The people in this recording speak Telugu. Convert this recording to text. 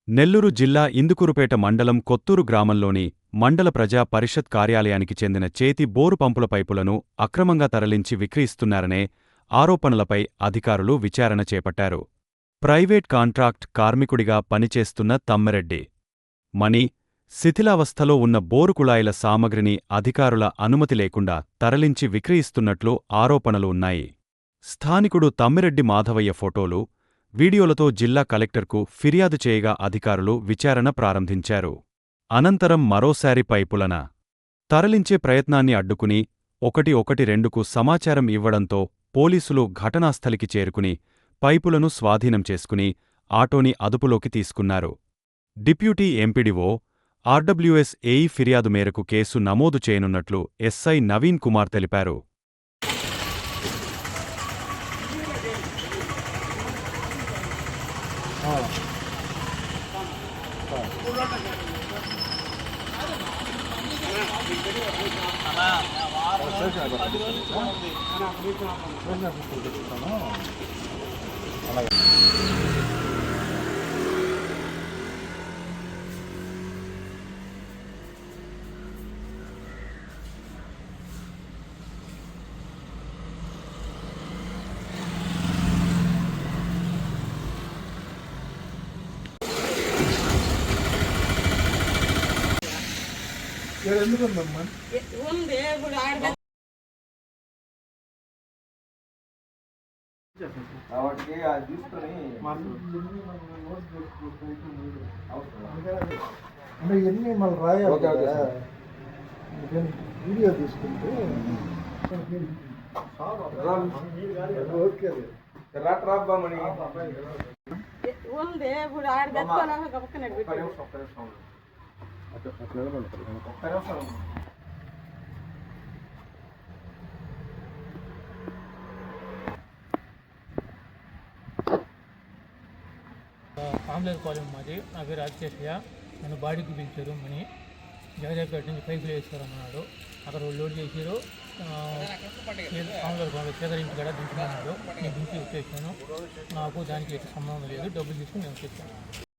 నెల్లూరు జిల్లా ఇందుకూరుపేట మండలం కొత్తూరు గ్రామంలోని మండల ప్రజా పరిషత్ కార్యాలయానికి చెందిన చేతి బోరు పంపుల పైపులను అక్రమంగా తరలించి విక్రయిస్తున్నారనే ఆరోపణలపై అధికారులు విచారణ చేపట్టారు. ప్రైవేట్ కాంట్రాక్ట్ కార్మికుడిగా పనిచేస్తున్న తమ్మిరెడ్డి మణి శిథిలావస్థలో ఉన్న బోరు కుళాయిల సామగ్రిని అధికారుల అనుమతి లేకుండా తరలించి విక్రయిస్తున్నట్లు ఆరోపణలు ఉన్నాయి. స్థానికుడు తమ్మిరెడ్డి మాధవయ్య ఫోటోలు, వీడియోలతో జిల్లా కలెక్టర్కు ఫిర్యాదు చేయగా అధికారులు విచారణ ప్రారంభించారు. అనంతరం మరోసారి పైపులన తరలించే ప్రయత్నాన్ని అడ్డుకుని 112కు సమాచారం ఇవ్వడంతో పోలీసులు ఘటనాస్థలికి చేరుకుని పైపులను స్వాధీనం చేసుకుని ఆటోని అదుపులోకి తీసుకున్నారు. డిప్యూటీ ఎంపీడీఓ ఆర్డబ్ల్యూఎస్ ఏఈ ఫిర్యాదు మేరకు కేసు నమోదు చేయనున్నట్లు ఎస్ఐ నవీన్ కుమార్ తెలిపారు. కాబట్టి అది తీసుకొని అంటే ఎన్ని మళ్ళీ రాయాలి వీడియో తీసుకుంటే ఓకే రాబామని ఉంది ఇప్పుడు ఆడ తెచ్చుకోవాలని గబుక్కున్నాడు కాంప్లెక్స్ మాది. నా పేరు రాజశేషయ్య. నన్ను బాడీకి పిలిచారు మని జగదేపేట నుంచి పైపులు వేస్తారన్నాడు. అక్కడ లోడ్ చేసారు. కాంప్లెక్స్ సేకరించి కూడా దించుకున్నాడు. నేను దించి వచ్చేసాను. నాకు దానికి సంబంధం లేదు. డబ్బులు తీసుకుని నేను వచ్చేసాను.